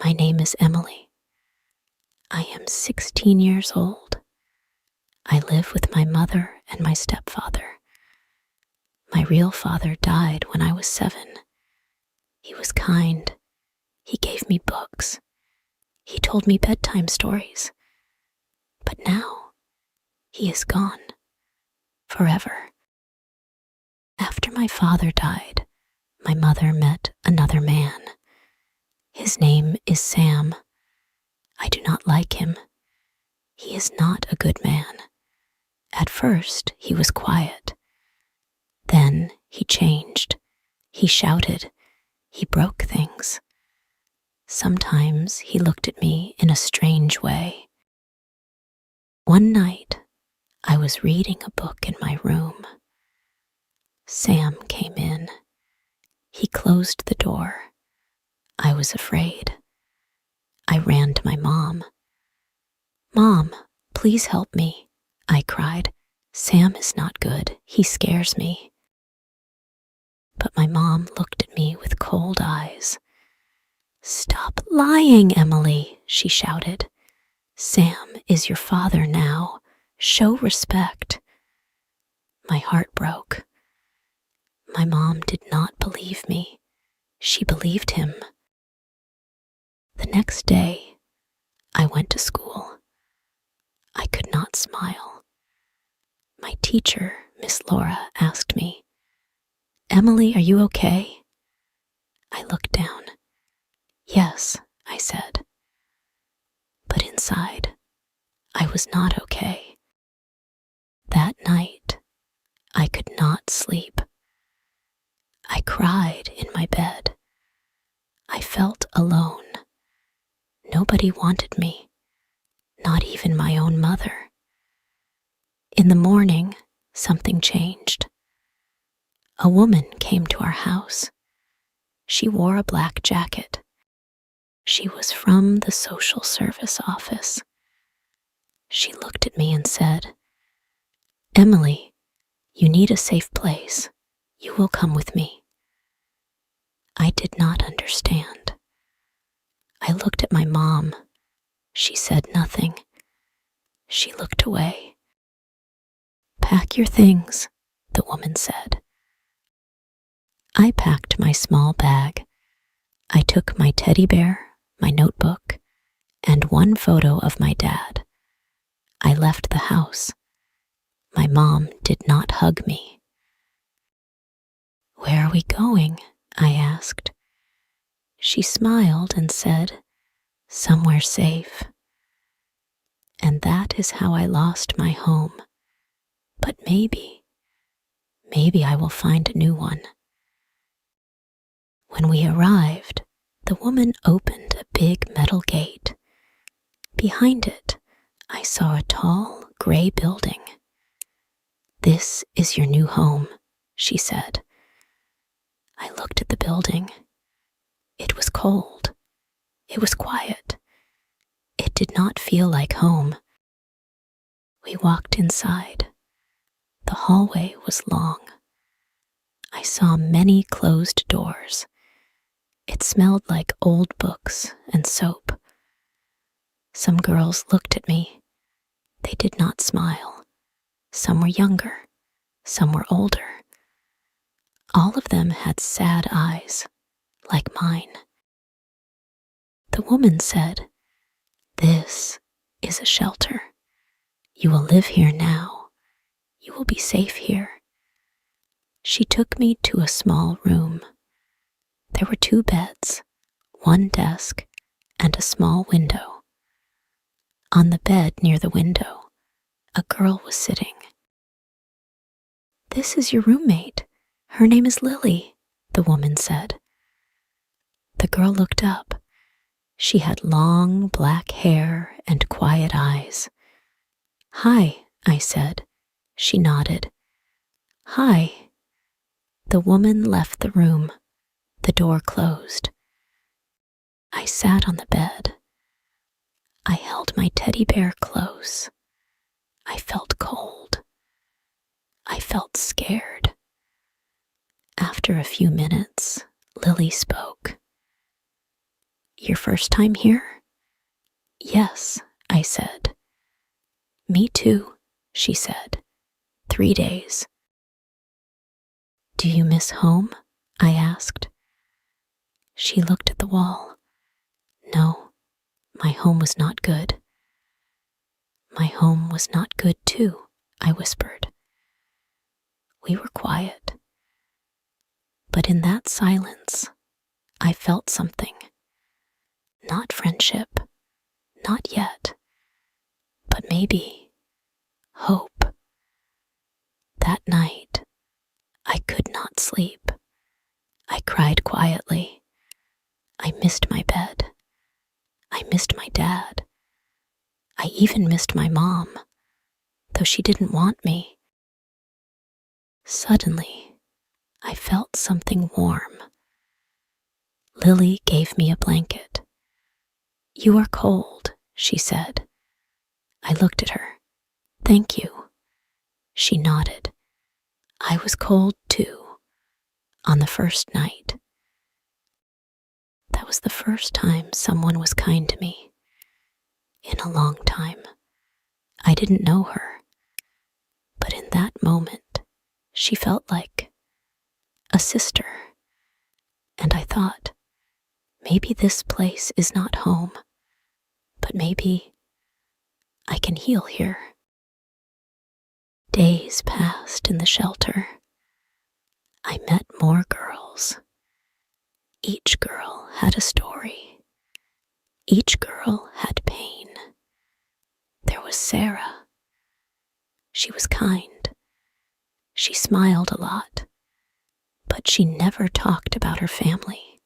My name is Emily. I am 16 years old. I live with my mother and my stepfather. My real father died when I was 7. He was kind. He gave me books. He told me bedtime stories. But now, he is gone. Forever. After my father died, my mother met another man. His name is Sam. I do not like him. He is not a good man. At first, he was quiet. Then he changed. He shouted. He broke things. Sometimes he looked at me in a strange way. One night, I was reading a book in my room. Sam came in. He closed the door. I was afraid. I ran to my mom. "Mom, please help me," I cried. "Sam is not good. He scares me." But my mom looked at me with cold eyes. "Stop lying, Emily," she shouted. "Sam is your father now. Show respect." My heart broke. My mom did not believe me. She believed him. The next day, I went to school. I could not smile. My teacher, Miss Laura, asked me, "Emily, are you okay?" I looked down. "Yes," I said. But inside, I was not okay. That night, I could not sleep. I cried in my bed. I felt alone. Nobody wanted me, not even my own mother. In the morning, something changed. A woman came to our house. She wore a black jacket. She was from the social service office. She looked at me and said, "Emily, you need a safe place. You will come with me." I did not understand. I looked at my mom. She said nothing. She looked away. "Pack your things," the woman said. I packed my small bag. I took my teddy bear, my notebook, and one photo of my dad. I left the house. My mom did not hug me. "Where are we going?" I asked. She smiled and said, "Somewhere safe." And that is how I lost my home. But maybe I will find a new one. When we arrived, the woman opened a big metal gate. Behind it, I saw a tall, gray building. "This is your new home," she said. I looked at the building. It was cold. It was quiet. It did not feel like home. We walked inside. The hallway was long. I saw many closed doors. It smelled like old books and soap. Some girls looked at me. They did not smile. Some were younger. Some were older. All of them had sad eyes, like mine. The woman said, "This is a shelter. You will live here now. You will be safe here." She took me to a small room. There were 2 beds, 1 desk, and a small window. On the bed near the window, a girl was sitting. "This is your roommate. Her name is Lily," the woman said. The girl looked up. She had long black hair and quiet eyes. "Hi," I said. She nodded. "Hi." The woman left the room. The door closed. I sat on the bed. I held my teddy bear close. I felt cold. I felt scared. After a few minutes, Lily spoke. Your first time here? Yes, I said. Me too, she said. 3 days. Do you miss home? I asked. She looked at the wall. No, my home was not good. My home was not good too, I whispered. We were quiet. But in that silence, I felt something. Not friendship, not yet, but maybe hope. That night, I could not sleep. I cried quietly. I missed my bed. I missed my dad. I even missed my mom, though she didn't want me. Suddenly, I felt something warm. Lily gave me a blanket. You are cold, she said. I looked at her. Thank you. She nodded. I was cold too, on the first night. That was the first time someone was kind to me. In a long time. I didn't know her. But in that moment, she felt like a sister. And I thought, maybe this place is not home, but maybe I can heal here. Days passed in the shelter. I met more girls. Each girl had a story. Each girl had pain. There was Sarah. She was kind. She smiled a lot, but she never talked about her family.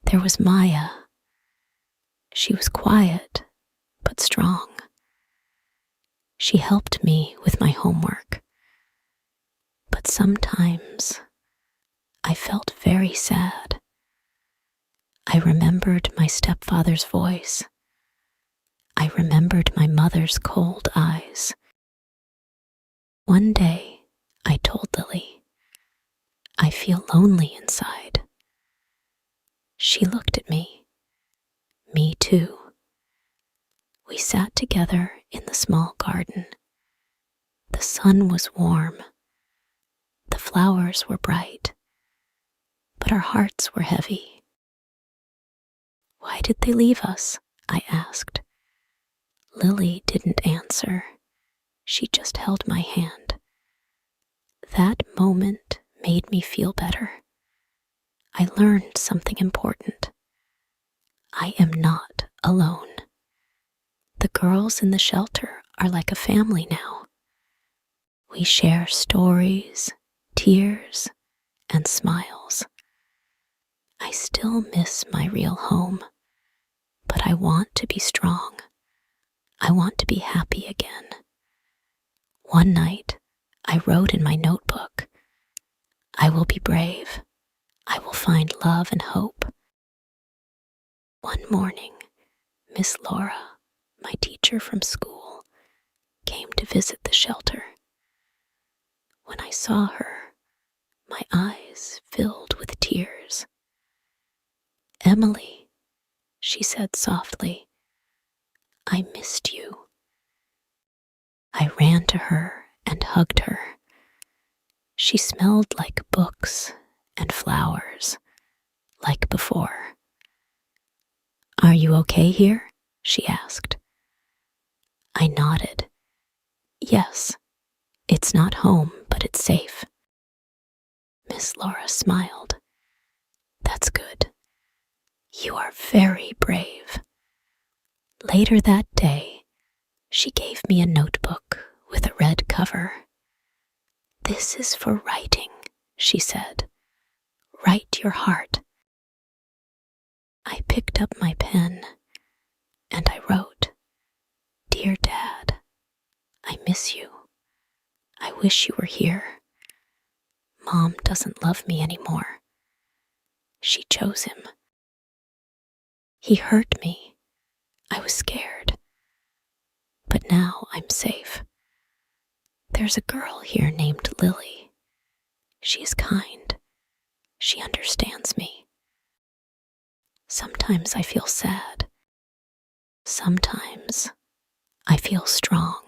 There was Maya. She was quiet, but strong. She helped me with my homework. But sometimes I felt very sad. I remembered my stepfather's voice. I remembered my mother's cold eyes. One day, I told Lily, I feel lonely inside. She looked at me. Me too. We sat together in the small garden. The sun was warm. The flowers were bright. But our hearts were heavy. Why did they leave us? I asked. Lily didn't answer. She just held my hand. That moment made me feel better. I learned something important. I am not alone. The girls in the shelter are like a family now. We share stories, tears, and smiles. I still miss my real home, but I want to be strong. I want to be happy again. One night, I wrote in my notebook, I will be brave. I will find love and hope. One morning, Miss Laura, my teacher from school, came to visit the shelter. When I saw her, my eyes filled with tears. Emily, she said softly, I missed you. I ran to her and hugged her. She smelled like books and flowers, like before. Are you okay here? She asked. I nodded. Yes, it's not home, but it's safe. Miss Laura smiled. That's good. You are very brave. Later that day, she gave me a notebook with a red cover. This is for writing, she said. Write your heart. I picked up my pen and I wrote, Dear Dad, I miss you. I wish you were here. Mom doesn't love me anymore. She chose him. He hurt me. I was scared. But now I'm safe. There's a girl here named Lily. She is kind. She understands me. Sometimes I feel sad. Sometimes I feel strong.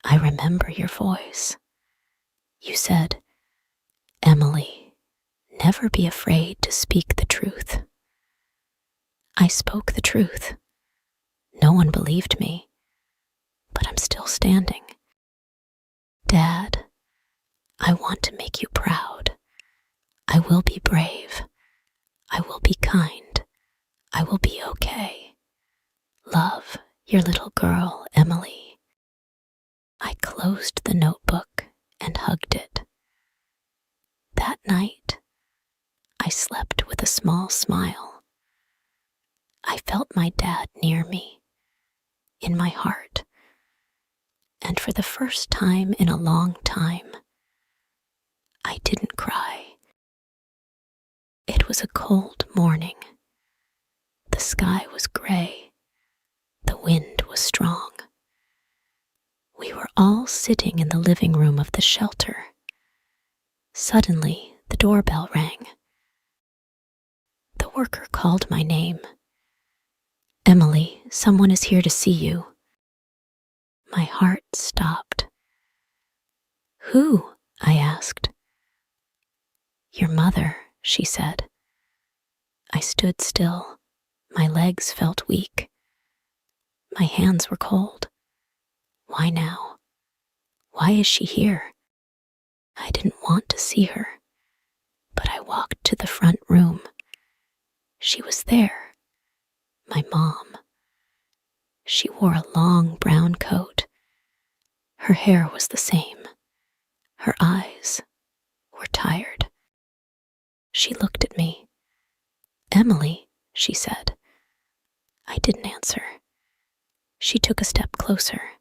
I remember your voice. You said, "Emily, never be afraid to speak the truth." I spoke the truth. No one believed me, but I'm still standing. Dad, I want to make you proud. I will be brave. I will be kind. I will be okay. Love, your little girl, Emily. I closed the notebook and hugged it. That night, I slept with a small smile. I felt my dad near me, in my heart, and for the first time in a long time, I didn't cry. It was a cold morning. The sky was gray. The wind was strong. We were all sitting in the living room of the shelter. Suddenly, the doorbell rang. The worker called my name. "Emily, someone is here to see you." My heart stopped. "Who?" I asked. "Your mother," she said. I stood still. My legs felt weak. My hands were cold. Why now? Why is she here? I didn't want to see her, but I walked to the front room. She was there. My mom. She wore a long brown coat. Her hair was the same. Her eyes were tired. She looked at me. "Emily," she said. I didn't answer. She took a step closer.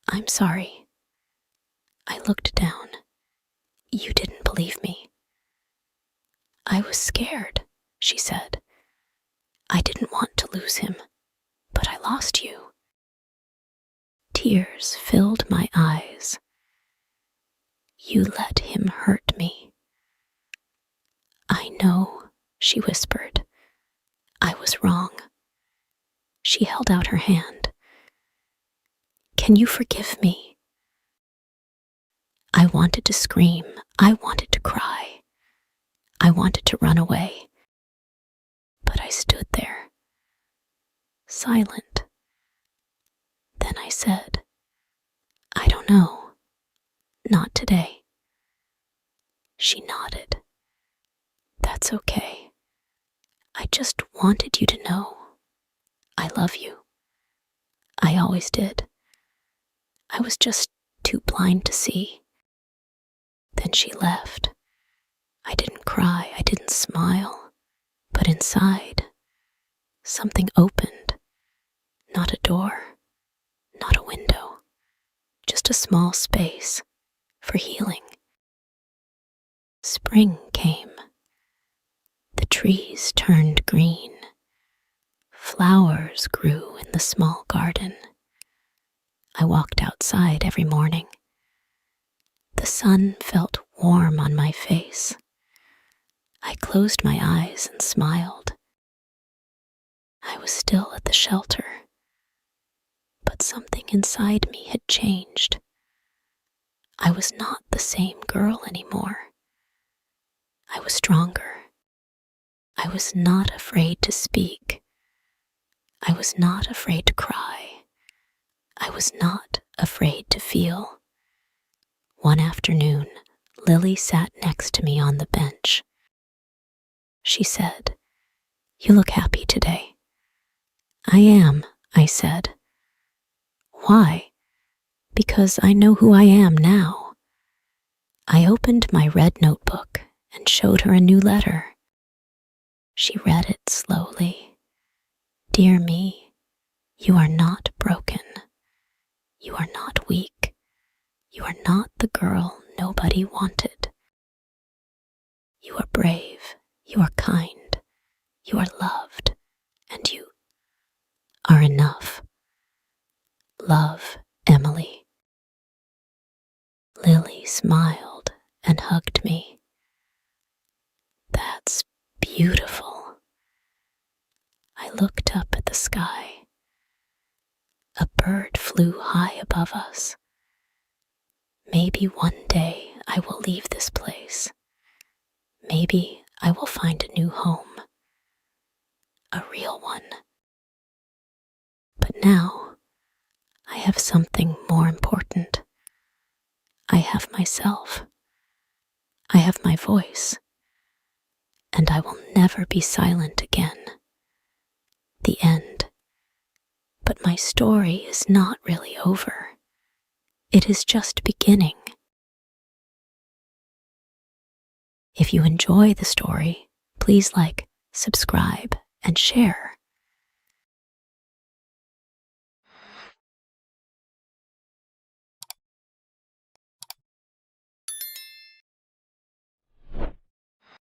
"I'm sorry." I looked down. "You didn't believe me." "I was scared," she said. "I didn't want to lose him, but I lost you." Tears filled my eyes. "You let him hurt me." "I know," she whispered. "I was wrong." She held out her hand. "Can you forgive me?" I wanted to scream. I wanted to cry. I wanted to run away. But I stood there, silent. Then I said, "I don't know. Not today." She nodded. "That's okay. I just wanted you to know. I love you. I always did. I was just too blind to see." Then she left. I didn't cry. I didn't smile. But inside, something opened. Not a door. Not a window. Just a small space for healing. Spring came. The trees turned green. Flowers grew in the small garden. I walked outside every morning. The sun felt warm on my face. I closed my eyes and smiled. I was still at the shelter, but something inside me had changed. I was not the same girl anymore. I was stronger. I was not afraid to speak. I was not afraid to cry. I was not afraid to feel. One afternoon, Lily sat next to me on the bench. She said, "You look happy today." "I am," I said. "Why?" "Because I know who I am now." I opened my red notebook and showed her a new letter. She read it slowly. "Dear me, you are not broken. You are not weak. You are not the girl nobody wanted. You are brave. You are kind. You are loved. And you are enough. Love, Emily." Lily smiled and hugged me. "That's beautiful," bird flew high above us. Maybe one day I will leave this place. Maybe I will find a new home, a real one. But now, I have something more important. I have myself. I have my voice. And I will never be silent again. The end. But my story is not really over. It is just beginning. If you enjoy the story, please like, subscribe, and share.